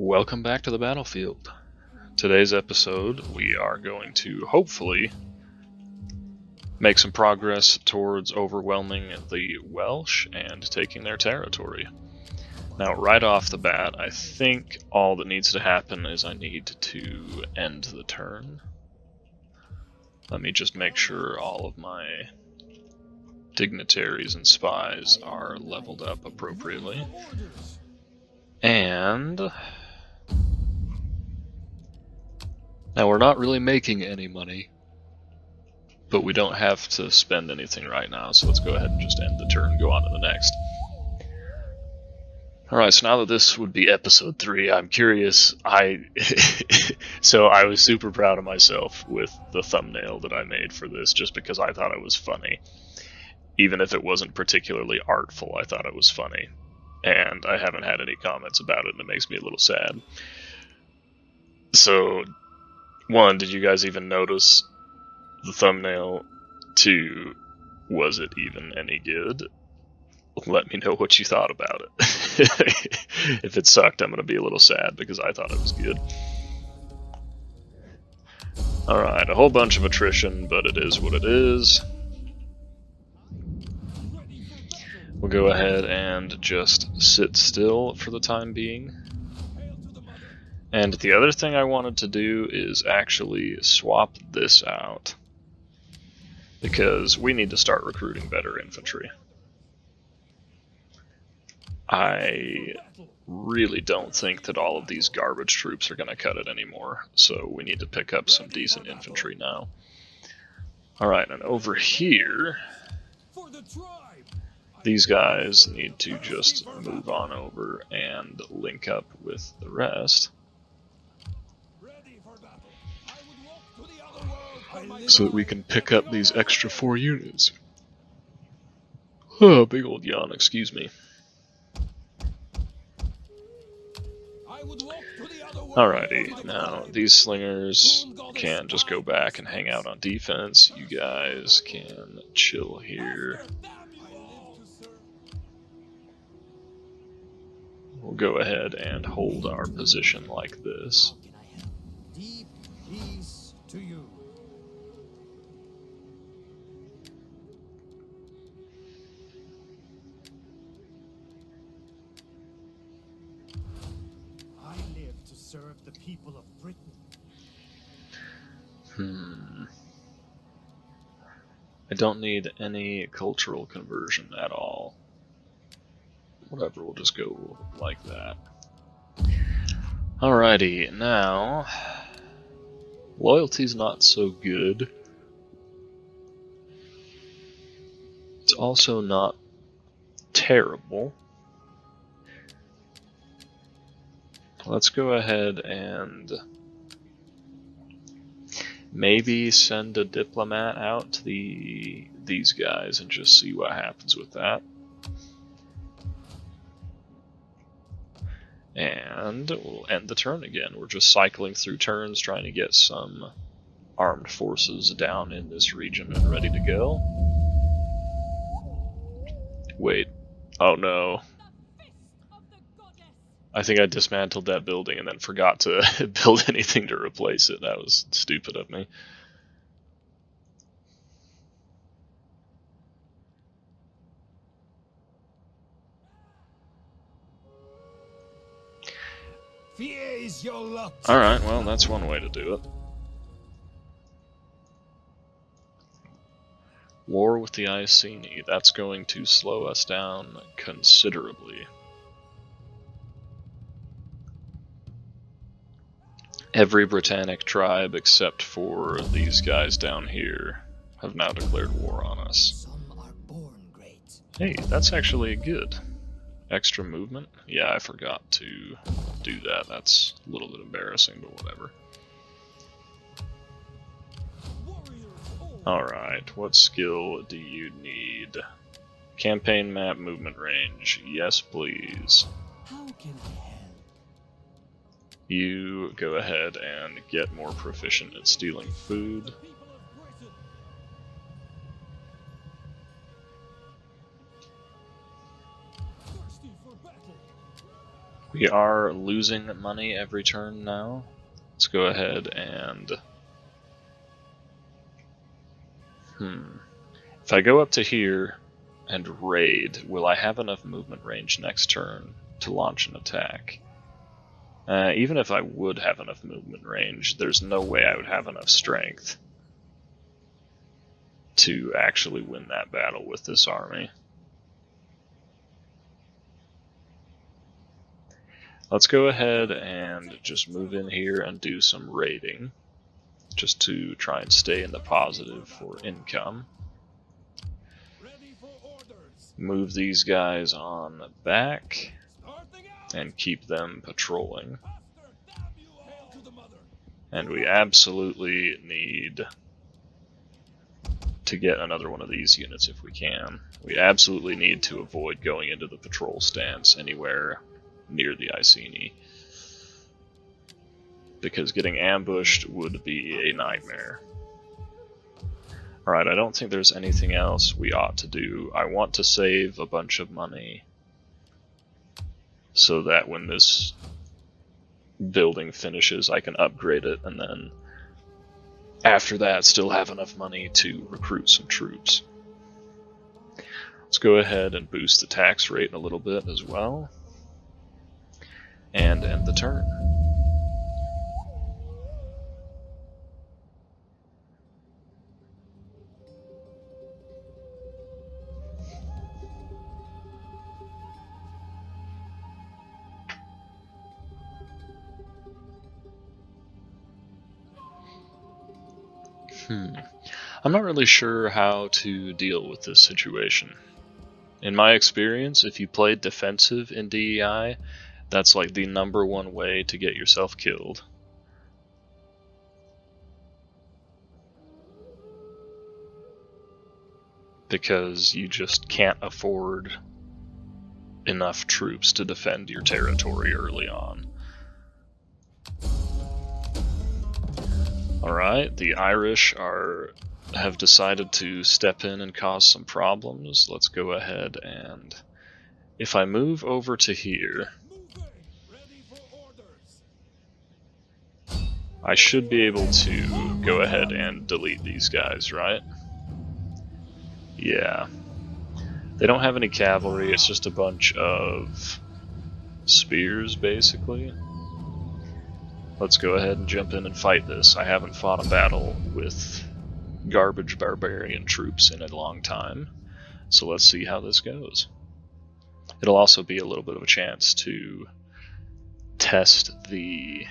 Welcome back to the battlefield. Today's episode, we are going to hopefully make some progress towards overwhelming the Welsh and taking their territory. Now, right off the bat, I think all that needs to happen is I need to end the turn. Let me just make sure all of my dignitaries and spies are leveled up appropriately. And now we're not really making any money, but we don't have to spend anything right now, so let's go ahead and just end the turn and go on to the next. Alright, so now that this would be episode 3, I'm curious, so I was super proud of myself with the thumbnail that I made for this, just because I thought it was funny. Even if it wasn't particularly artful, I thought it was funny. And I haven't had any comments about it, and it makes me a little sad. So, 1, did you guys even notice the thumbnail? 2, was it even any good? Let me know what you thought about it. If it sucked, I'm going to be a little sad because I thought it was good. Alright, a whole bunch of attrition, but it is what it is. We'll go ahead and just sit still for the time being. And the other thing I wanted to do is actually swap this out, because we need to start recruiting better infantry. I really don't think that all of these garbage troops are going to cut it anymore, so we need to pick up some decent infantry now. Alright, and over here, these guys need to just move on over and link up with the rest, so that we can pick up these extra 4 units. Oh, big old yawn, excuse me. Alrighty, now these slingers can just go back and hang out on defense. You guys can chill here. We'll go ahead and hold our position like this. Deep peace to you. I live to serve the people of Britain. I don't need any cultural conversion at all. Whatever, we'll just go like that. Alrighty, now loyalty's not so good. It's also not terrible. Let's go ahead and maybe send a diplomat out to these guys and just see what happens with that. And we'll end the turn again. We're just cycling through turns, trying to get some armed forces down in this region and ready to go. Wait. Oh no. I think I dismantled that building and then forgot to build anything to replace it. That was stupid of me. Fear is your lot. Alright, well, that's one way to do it. War with the Iceni. That's going to slow us down considerably. Every Britannic tribe except for these guys down here have now declared war on us. Some are born great. Hey, that's actually good. Extra movement? Yeah, I forgot to do that. That's a little bit embarrassing, but whatever. Alright, what skill do you need? Campaign map movement range. Yes, please. How can I help? You go ahead and get more proficient at stealing food. We are losing money every turn now. Let's go ahead and... If I go up to here and raid, will I have enough movement range next turn to launch an attack? Even if I would have enough movement range, there's no way I would have enough strength to actually win that battle with this army. Let's go ahead and just move in here and do some raiding, just to try and stay in the positive for income. Move these guys on back and keep them patrolling. And we absolutely need to get another one of these units if we can. We absolutely need to avoid going into the patrol stance anywhere near the Iceni, because getting ambushed would be a nightmare. Alright, I don't think there's anything else we ought to do. I want to save a bunch of money so that when this building finishes I can upgrade it, and then after that still have enough money to recruit some troops. Let's go ahead and boost the tax rate a little bit as well, and end the turn. I'm not really sure how to deal with this situation. In my experience, if you play defensive in DEI, that's like the #1 way to get yourself killed. Because you just can't afford enough troops to defend your territory early on. Alright, the Irish have decided to step in and cause some problems. Let's go ahead and... if I move over to here, I should be able to go ahead and delete these guys, right? Yeah. They don't have any cavalry, it's just a bunch of spears, basically. Let's go ahead and jump in and fight this. I haven't fought a battle with garbage barbarian troops in a long time, so let's see how this goes. It'll also be a little bit of a chance to test the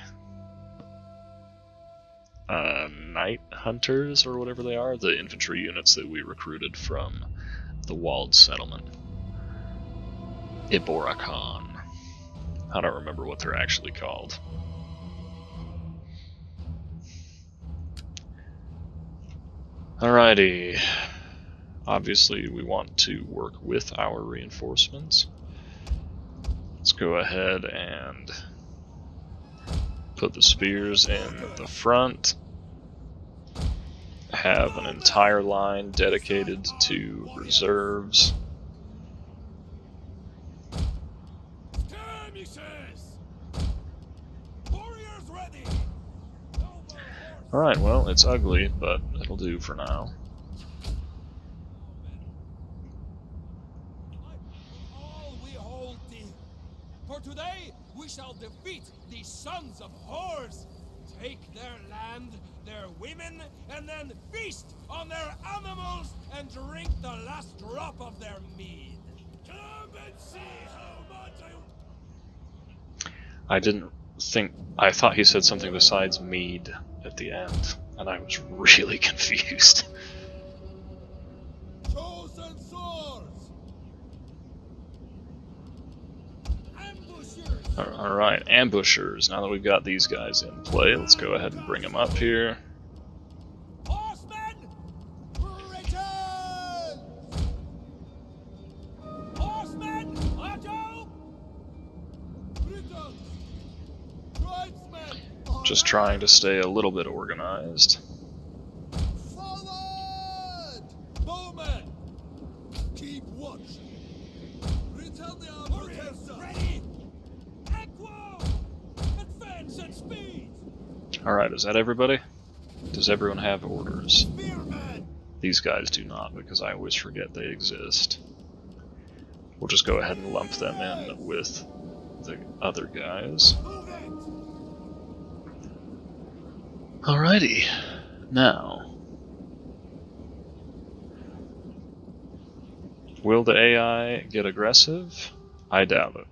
night hunters, or whatever they are, the infantry units that we recruited from the walled settlement. Iborakan. I don't remember what they're actually called. Alrighty. Obviously we want to work with our reinforcements. Let's go ahead and put the spears in the front. Have an entire line dedicated to reserves. Alright, well, it's ugly, but it'll do for now. All we hold dear. For today, we shall defeat these sons of Hordes, take their land, their women, and then feast on their animals and drink the last drop of their mead. Come and see how much I thought he said something besides mead at the end, and I was really confused. chosen swords. Ambushers. Alright, ambushers. Now that we've got these guys in play, let's go ahead and bring them up here. Horsemen, return! Horsemen, Ajo! Return! Tribesmen, Just trying to stay a little bit organized. forward! Bowmen, keep watch. Return the armor. Ready! Equus! Alright, is that everybody? Does everyone have orders? These guys do not, because I always forget they exist. We'll just go ahead and lump them in with the other guys. Alrighty, now. Will the AI get aggressive? I doubt it.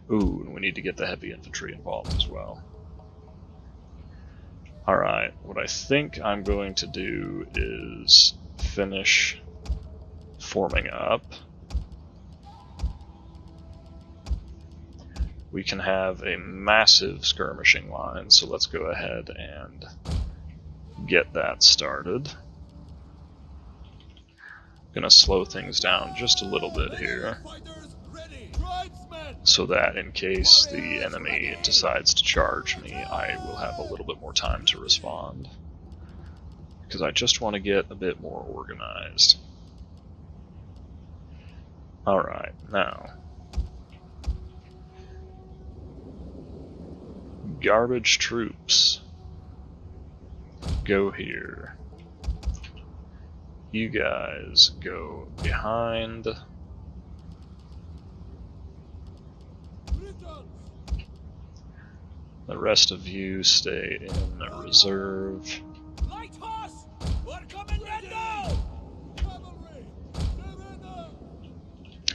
Ooh, and we need to get the heavy infantry involved as well. Alright, what I think I'm going to do is finish forming up. We can have a massive skirmishing line, so let's go ahead and get that started. I'm gonna slow things down just a little bit here, so that in case the enemy decides to charge me, I will have a little bit more time to respond. Because I just want to get a bit more organized. Alright, now. Garbage troops. Go here. You guys go behind. The rest of you stay in reserve. Light horse! We're coming in now!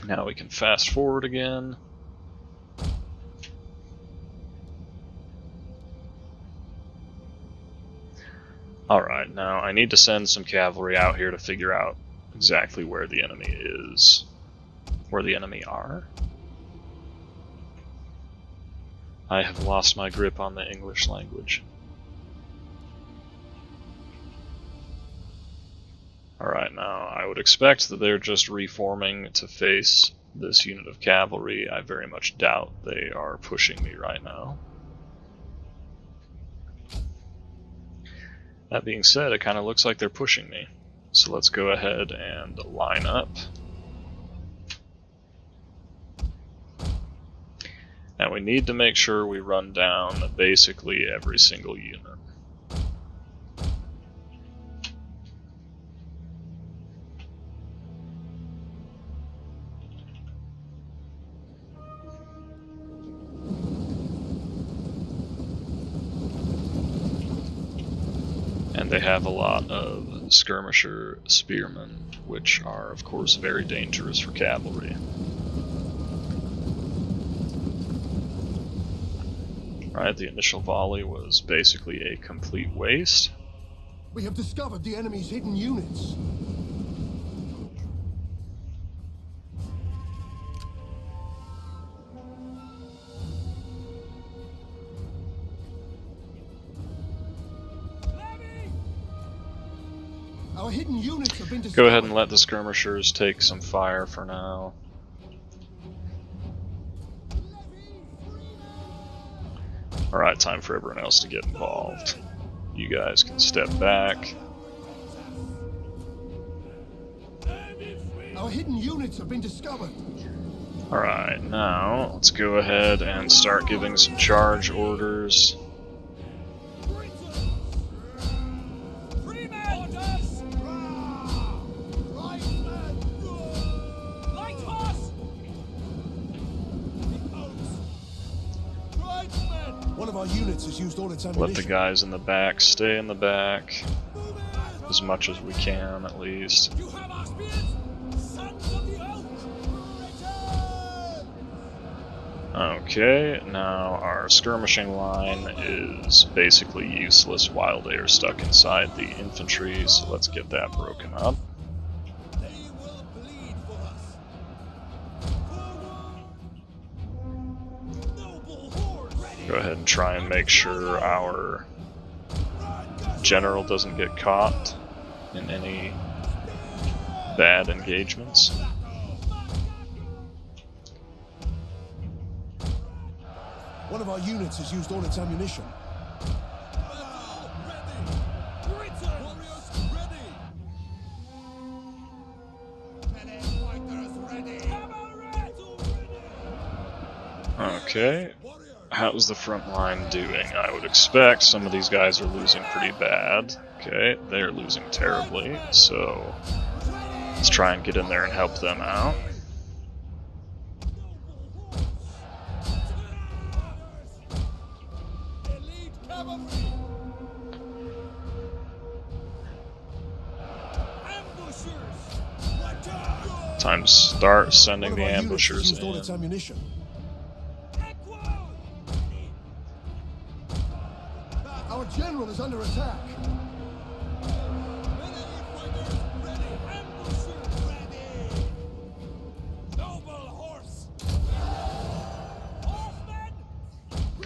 Now we can fast forward again. Alright, now I need to send some cavalry out here to figure out exactly where the enemy is. Where the enemy are. I have lost my grip on the English language. Alright, now I would expect that they're just reforming to face this unit of cavalry. I very much doubt they are pushing me right now. That being said, it kind of looks like they're pushing me. So let's go ahead and line up. Now we need to make sure we run down basically every single unit. And they have a lot of skirmisher spearmen, which are of course very dangerous for cavalry. Right, the initial volley was basically a complete waste. We have discovered the enemy's hidden units. Our hidden units have been discovered. Go ahead and let the skirmishers take some fire for now. Alright, time for everyone else to get involved. You guys can step back. Our hidden units have been discovered. Alright, now let's go ahead and start giving some charge orders. One of our units has used all its ammunition. Let the guys in the back stay in the back. As much as we can, at least. You have our spears, sons of the oak! Okay, now our skirmishing line is basically useless while they are stuck inside the infantry, so let's get that broken up. They will bleed for us. Noble hordes, ready! Go ahead and try and make sure our general doesn't get caught in any bad engagements. One of our units has used all its ammunition. Okay, How's the front line doing? I would expect some of these guys are losing pretty bad. Okay, they're losing terribly, so let's try and get in there and help them out. Time to start sending the ambushers in. Our general is under attack.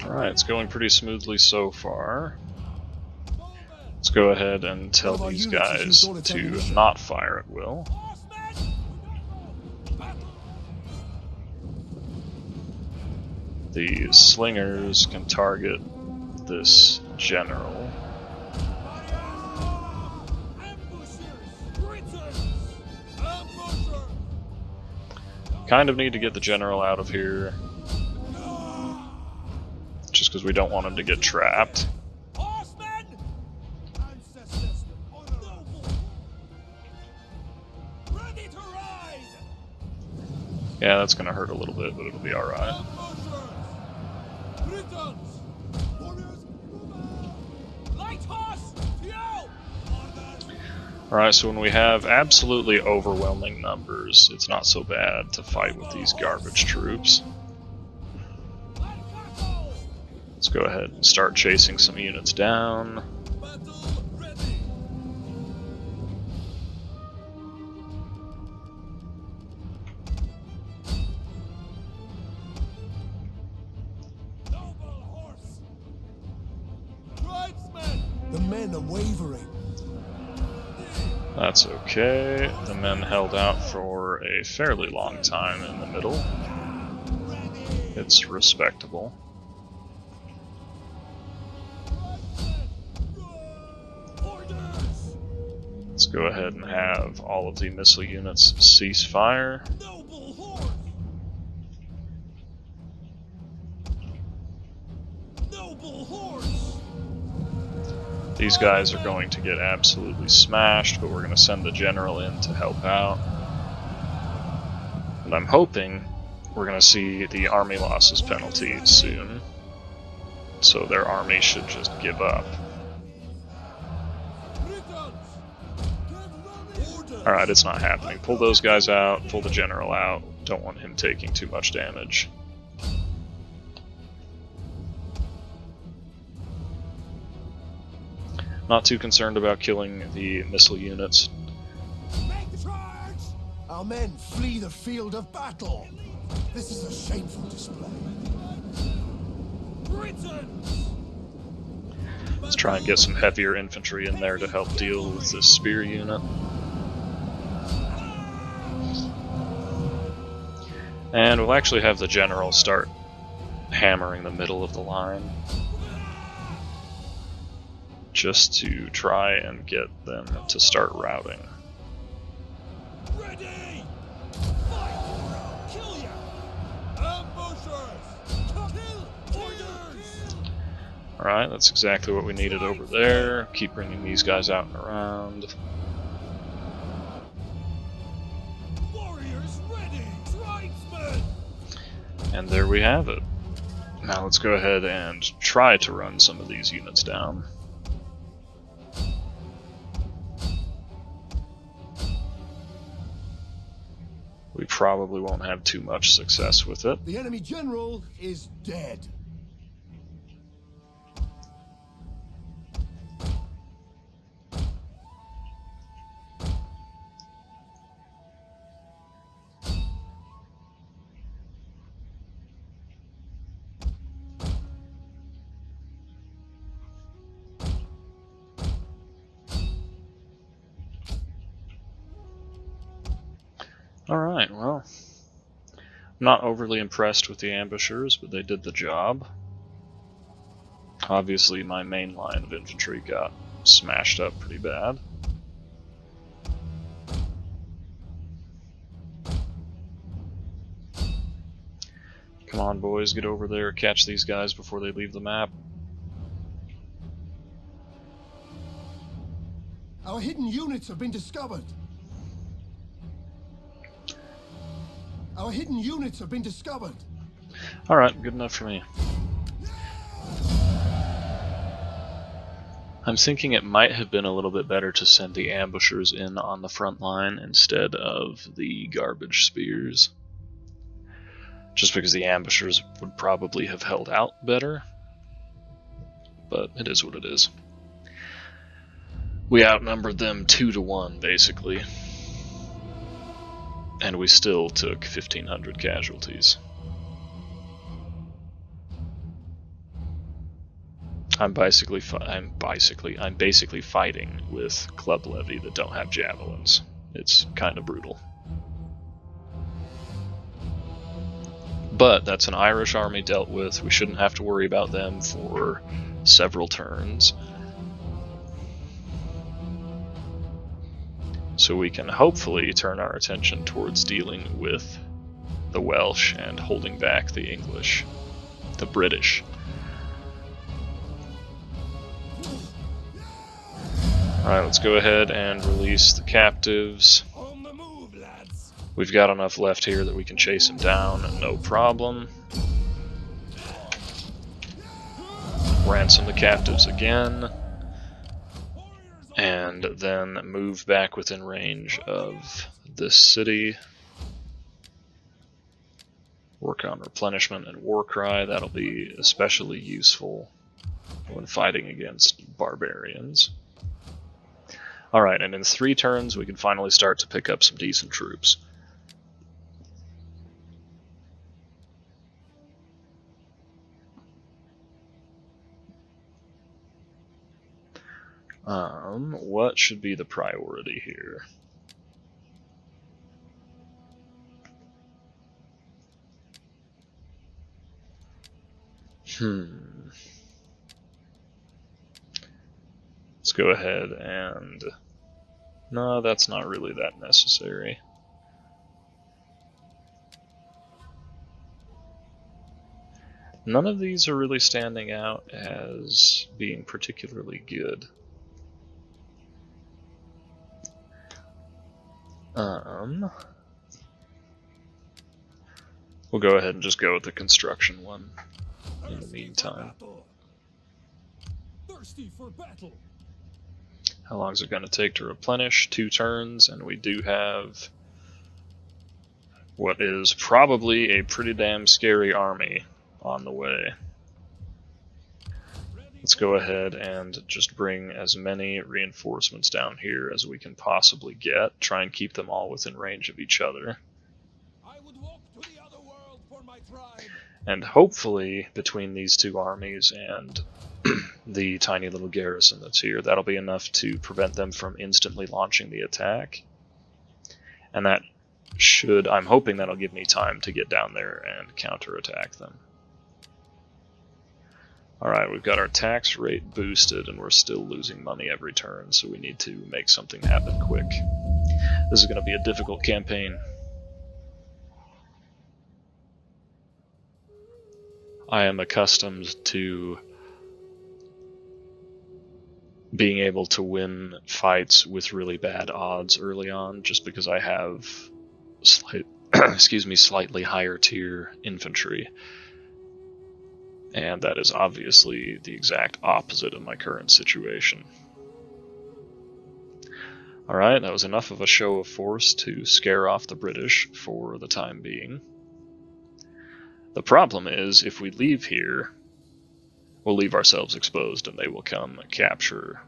Alright, it's going pretty smoothly so far. Let's go ahead and tell these guys to not fire at will. The slingers can target this general. Kind of need to get the general out of here, just because we don't want him to get trapped. Yeah, that's gonna hurt a little bit, but it'll be alright. Alright, so when we have absolutely overwhelming numbers, it's not so bad to fight with these garbage troops. Let's go ahead and start chasing some units down. The men are wavering. That's okay. The men held out for a fairly long time in the middle. It's respectable. Let's go ahead and have all of the missile units cease fire. These guys are going to get absolutely smashed, but we're going to send the general in to help out. And I'm hoping we're going to see the army losses penalty soon, so their army should just give up. Alright, it's not happening. Pull those guys out, pull the general out. Don't want him taking too much damage. Not too concerned about killing the missile units. Make the charge! Our men flee the field of battle. This is a shameful display. Let's try and get some heavier infantry in there to help deal with this spear unit. And we'll actually have the general start hammering the middle of the line, just to try and get them to start routing. Ready! Fight! Kill ya! Ambushers! Kill! Orders! Alright, that's exactly what we needed over there. Keep bringing these guys out and around. Warriors ready! Tribesmen! And there we have it. Now let's go ahead and try to run some of these units down. We probably won't have too much success with it. The enemy general is dead. Alright, well, I'm not overly impressed with the ambushers, but they did the job. Obviously, my main line of infantry got smashed up pretty bad. Come on, boys, get over there, catch these guys before they leave the map. Our hidden units have been discovered. Our hidden units have been discovered. Alright, good enough for me. I'm thinking it might have been a little bit better to send the ambushers in on the front line instead of the garbage spears. Just because the ambushers would probably have held out better. But it is what it is. We outnumbered them 2 to 1, basically. And we still took 1,500 casualties. I'm basically fighting with Club Levy that don't have javelins. It's kind of brutal. But that's an Irish army dealt with. We shouldn't have to worry about them for several turns. So we can hopefully turn our attention towards dealing with the Welsh and holding back the English, the British. Alright, let's go ahead and release the captives. On the move, lads. We've got enough left here that we can chase him down, no problem. Ransom the captives again. And then move back within range of this city. Work on replenishment and war cry. That'll be especially useful when fighting against barbarians. Alright, and in 3 turns we can finally start to pick up some decent troops. What should be the priority here? Let's go ahead and... No, that's not really that necessary. None of these are really standing out as being particularly good. We'll go ahead and just go with the construction one in the meantime. Thirsty for battle. How long is it going to take to replenish? 2 turns, and we do have what is probably a pretty damn scary army on the way. Let's go ahead and just bring as many reinforcements down here as we can possibly get. Try and keep them all within range of each other. I would walk to the other world for my tribe. And hopefully, between these 2 armies and the tiny little garrison that's here, that'll be enough to prevent them from instantly launching the attack. And that should, I'm hoping that'll give me time to get down there and counterattack them. Alright, we've got our tax rate boosted and we're still losing money every turn, so we need to make something happen quick. This is going to be a difficult campaign. I am accustomed to being able to win fights with really bad odds early on, just because I have slightly higher tier infantry. And that is obviously the exact opposite of my current situation. Alright, that was enough of a show of force to scare off the British for the time being. The problem is, if we leave here, we'll leave ourselves exposed and they will come and capture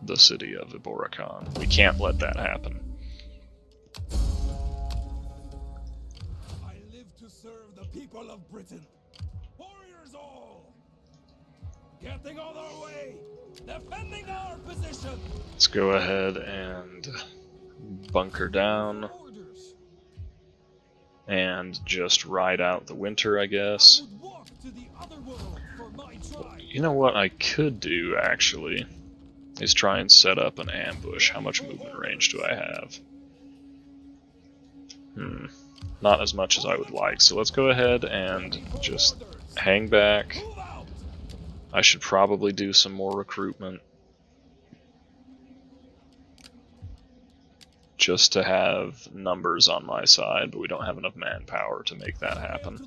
the city of Iborakan. We can't let that happen. I live to serve the people of Britain. Warriors all! Getting on our way! Defending our position! Let's go ahead and bunker down Orders. and just ride out the winter, I guess. I would walk to the other world for my tribe. You know what I could do, actually, is try and set up an ambush. How much movement range do I have? not as much as I would like. So let's go ahead and just hang back. I should probably do some more recruitment just to have numbers on my side, but we don't have enough manpower to make that happen.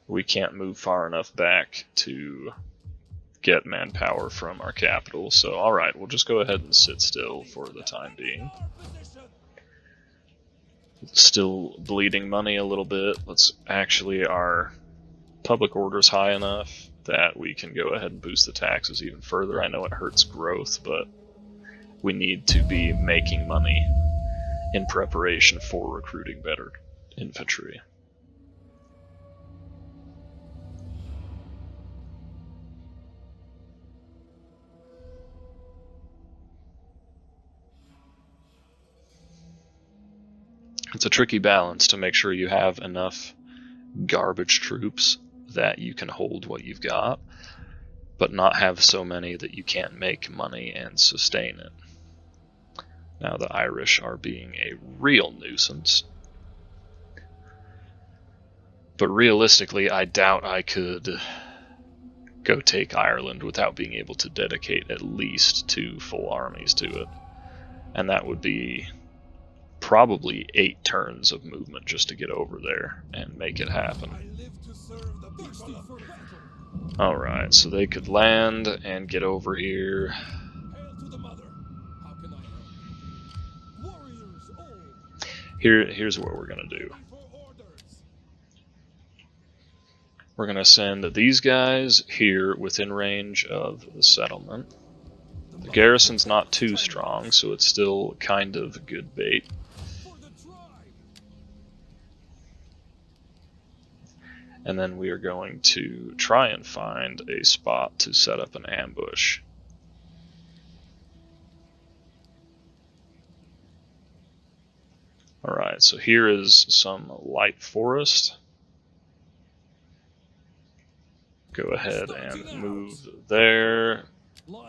We can't move far enough back to get manpower from our capital, so alright, we'll just go ahead and sit still for the time being. Still bleeding money a little bit. Let's actually, our public order's high enough that we can go ahead and boost the taxes even further. I know it hurts growth, but we need to be making money in preparation for recruiting better infantry. It's a tricky balance to make sure you have enough garbage troops that you can hold what you've got, but not have so many that you can't make money and sustain it. Now the Irish are being a real nuisance, but realistically I doubt I could go take Ireland without being able to dedicate at least 2 full armies to it, and that would be probably 8 turns of movement just to get over there and make it happen. Alright, so they could land and get over here. Here's what we're going to do. We're going to send these guys here within range of the settlement. The garrison's not too strong, so it's still kind of good bait. And then we are going to try and find a spot to set up an ambush. Alright, so here is some light forest. Go ahead and move there.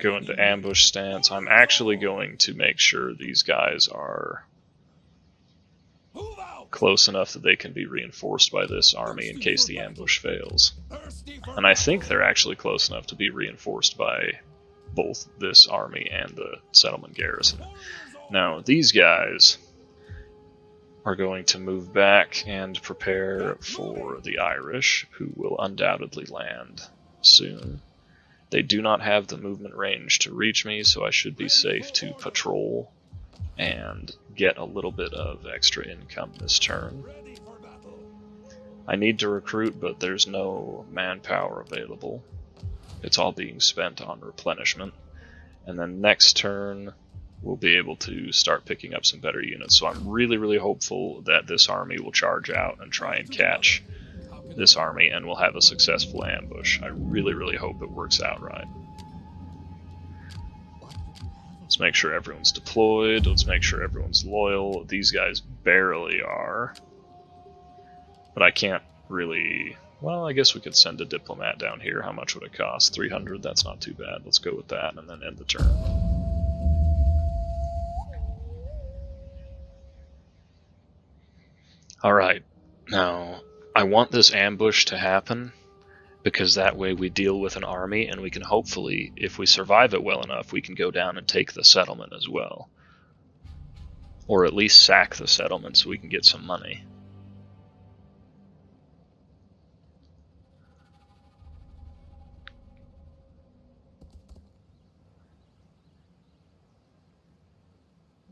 Go into ambush stance. I'm actually going to make sure these guys are close enough that they can be reinforced by this army in case the ambush fails. And I think they're actually close enough to be reinforced by both this army and the settlement garrison. Now, these guys are going to move back and prepare for the Irish, who will undoubtedly land soon. They do not have the movement range to reach me, so I should be safe to patrol and get a little bit of extra income this turn. I need to recruit, but there's no manpower available. It's all being spent on replenishment. And then next turn, we'll be able to start picking up some better units. So I'm really, really hopeful that this army will charge out and try and catch this army, and we'll have a successful ambush. I really, really hope it works out right. Let's make sure everyone's deployed. Let's make sure everyone's loyal. These guys barely are. But I can't really... Well, I guess we could send a diplomat down here. How much would it cost? 300? That's not too bad. Let's go with that and then end the turn. Alright, now I want this ambush to happen because that way we deal with an army and we can hopefully, if we survive it well enough, we can go down and take the settlement as well. Or at least sack the settlement so we can get some money.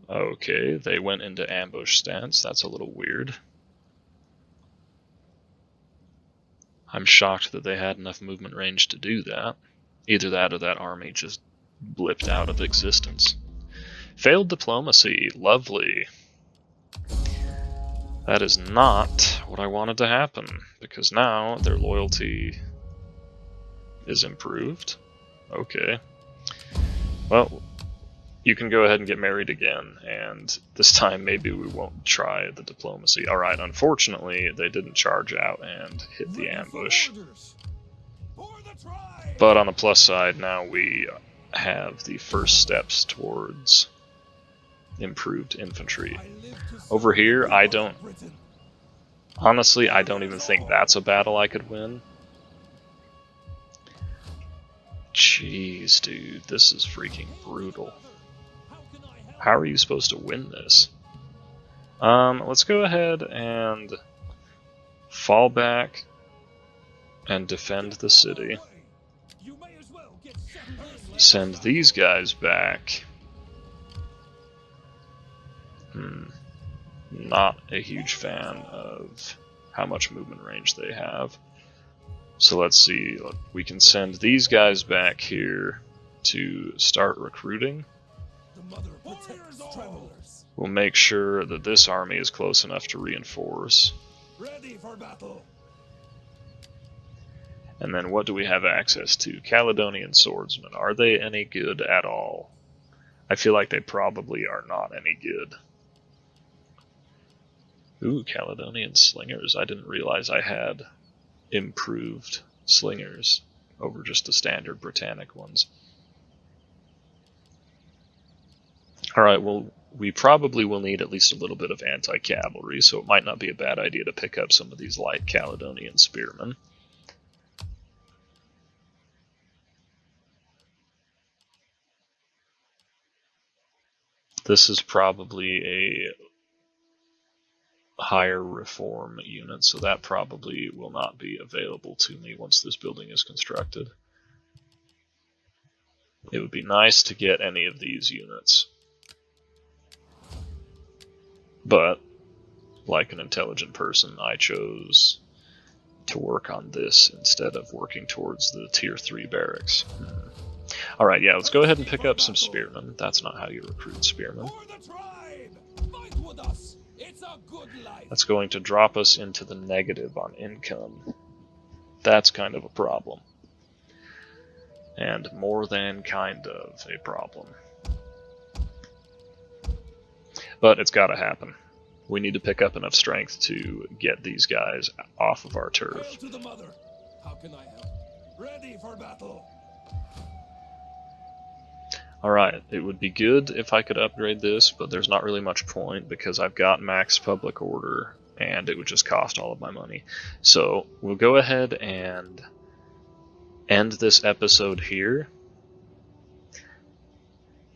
Okay, they went into ambush stance. That's a little weird. I'm shocked that they had enough movement range to do that. Either that or that army just blipped out of existence. Failed diplomacy. Lovely. That is not what I wanted to happen, because now their loyalty is improved. Okay. Well, you can go ahead and get married again, and this time maybe we won't try the diplomacy. Alright, unfortunately, they didn't charge out and hit the ambush. But on the plus side, now we have the first steps towards improved infantry. I live to serve Over here, the I people don't... of Britain. Honestly, I don't even think that's a battle I could win. Jeez, dude, this is freaking brutal. How can I help? How are you supposed to win this? Let's go ahead and fall back and defend the city. You may as well get settled in. Send these guys back. Not a huge fan of how much movement range they have. So let's see, we can send these guys back here to start recruiting. The mother protects travelers. We'll make sure that this army is close enough to reinforce. Ready for battle. And then what do we have access to? Caledonian swordsmen. Are they any good at all? I feel like they probably are not any good. Ooh, Caledonian slingers. I didn't realize I had improved slingers over just the standard Britannic ones. Alright, well, we probably will need at least a little bit of anti-cavalry, so it might not be a bad idea to pick up some of these light Caledonian spearmen. This is probably a higher reform unit, so that probably will not be available to me once this building is constructed. It would be nice to get any of these units, but like an intelligent person, I chose to work on this instead of working towards the tier 3 barracks. Alright, yeah, let's go ahead and pick up some spearmen. That's not how you recruit spearmen. For the tribe! Fight with us! It's a good life! That's going to drop us into the negative on income. That's kind of a problem. And more than kind of a problem. But it's gotta happen. We need to pick up enough strength to get these guys off of our turf. Hail to the mother! How can I help? Ready for battle! Alright, it would be good if I could upgrade this, but there's not really much point because I've got max public order and it would just cost all of my money. So we'll go ahead and end this episode here.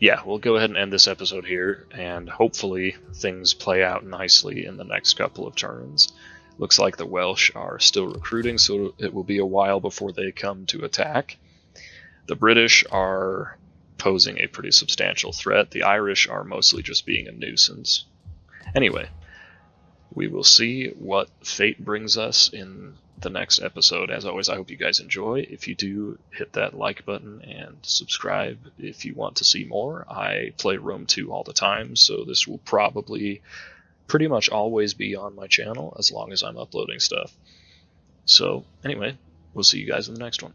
Yeah, we'll go ahead and end this episode here, and hopefully things play out nicely in the next couple of turns. Looks like the Welsh are still recruiting, so it will be a while before they come to attack. The British are posing a pretty substantial threat. The Irish are mostly just being a nuisance. Anyway, we will see what fate brings us in the next episode. As always, I hope you guys enjoy. If you do, hit that like button and subscribe if you want to see more. I play Rome 2 all the time, so this will probably pretty much always be on my channel as long as I'm uploading stuff. So anyway, we'll see you guys in the next one.